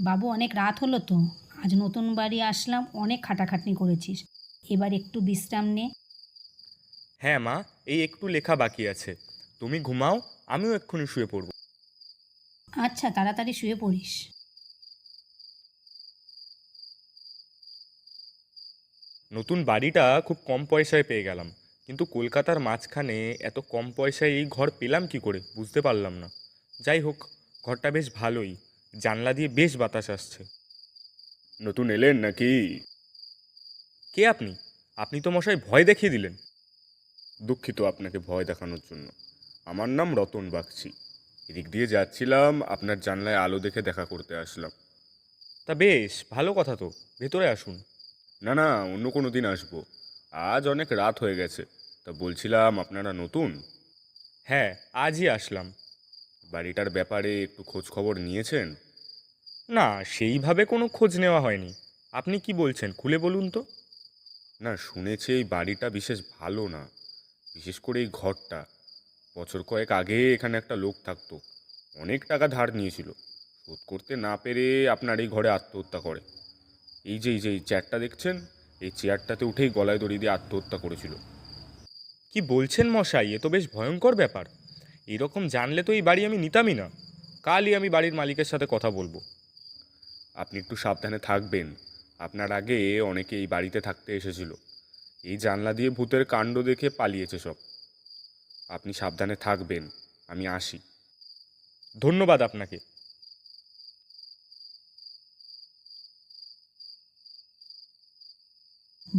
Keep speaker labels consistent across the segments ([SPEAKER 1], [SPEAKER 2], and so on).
[SPEAKER 1] বাবু, অনেক রাত হলো তো। আজ নতুন বাড়ি আসলাম, অনেক খাটাখাটনি করেছিস। এবার একটু বিশ্রাম নে।
[SPEAKER 2] হ্যাঁ মা, এই একটু লেখা বাকি আছে। তুমি ঘুমাও, আমিও এক্ষুনি শুয়ে পড়ব।
[SPEAKER 1] আচ্ছা, তাড়াতাড়ি শুয়ে পড়িস।
[SPEAKER 2] নতুন বাড়িটা খুব কম পয়সায় পেয়ে গেলাম, কিন্তু কলকাতার মাঝখানে এত কম পয়সায় এই ঘর পেলাম কি করে বুঝতে পারলাম না। যাই হোক, ঘরটা বেশ ভালোই, জানলা দিয়ে বেশ বাতাস আসছে। নতুন এলেন নাকি? কে আপনি? আপনি তো মশাই ভয় দেখিয়ে দিলেন। দুঃখিত আপনাকে ভয় দেখানোর জন্য। আমার নাম রতন বাগচি। এদিক দিয়ে যাচ্ছিলাম, আপনার জানলায় আলো দেখে দেখা করতে আসলাম। তা বেশ ভালো কথা তো, ভেতরে আসুন। না না, অন্য কোনো দিন আসবো। আজ অনেক রাত হয়ে গেছে। তা বলছিলাম, আপনারা নতুন? হ্যাঁ, আজই আসলাম। বাড়িটার ব্যাপারে একটু খোঁজ খবর নিয়েছেন? না, সেইভাবে কোনো খোঁজ নেওয়া হয়নি। আপনি কি বলছেন খুলে বলুন তো। না, শুনেছি এই বাড়িটা বিশেষ ভালো না, বিশেষ করে এই ঘরটা। বছর কয়েক আগে এখানে একটা লোক থাকতো, অনেক টাকা ধার নিয়েছিল, শোধ করতে না পেরে আপনার এই ঘরে আত্মহত্যা করে। এই চেয়ারটা দেখছেন, এই চেয়ারটাতে উঠেই গলায় দড়ি দিয়ে আত্মহত্যা করেছিল। কি বলছেন মশাই, এ তো বেশ ভয়ঙ্কর ব্যাপার। এরকম জানলে তো এই বাড়ি আমি নিতামই না। কালই আমি বাড়ির মালিকের সাথে কথা বলবো। আপনি একটু সাবধানে থাকবেন। আপনার আগে অনেকে এই বাড়িতে থাকতে এসেছিল, এই জানলা দিয়ে ভূতের কাণ্ড দেখে পালিয়েছে সব। আপনি সাবধানে থাকবেন। আমি আসি। ধন্যবাদ আপনাকে।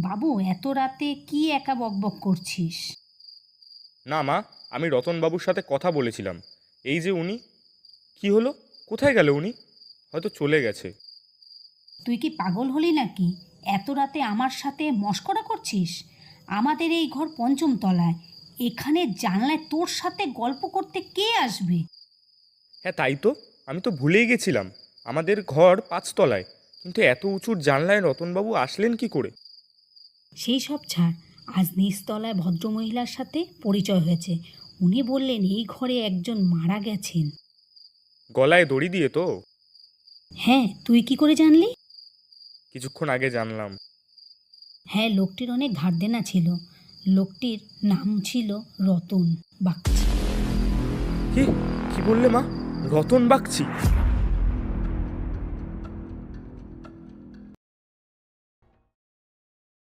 [SPEAKER 1] বাবু, এত রাতে কি একা বকবক করছিস?
[SPEAKER 2] না মা, আমি রতনবাবুর সাথে কথা বলেছিলাম। এই যে উনি। কি হলো? কোথায় গেল উনি? হয়তো চলে গেছে।
[SPEAKER 1] তুই কি পাগল হলি নাকি? এত রাতে আমার সাথে মশকরা করছিস? আমাদের এই ঘর পঞ্চম তলায়। এখানে জানলায় তোর সাথে গল্প করতে কে আসবে?
[SPEAKER 2] হ্যাঁ তাই তো, আমি তো ভুলেই গেছিলাম। আমাদের ঘর 5 তলায়, কিন্তু এত উঁচুর জানলায় রতনবাবু আসলেন কি করে?
[SPEAKER 1] সেই সব ছাড়। আজ নিচতলায় ভদ্রমহিলার সাথে পরিচয় হয়েছে। উনি বললেন এই ঘরে একজন মারা গেছেন।
[SPEAKER 2] গলায় দড়ি দিয়ে তো?
[SPEAKER 1] হ্যাঁ, তুই কি করে জানলি?
[SPEAKER 2] কিছুক্ষণ আগে জানলাম।
[SPEAKER 1] হ্যাঁ, লোকটির অনেক ধার দেনা ছিল। লোকটির নাম ছিল রতন বাগচি।
[SPEAKER 2] কি? কি বললে মা? রতন বাগচি?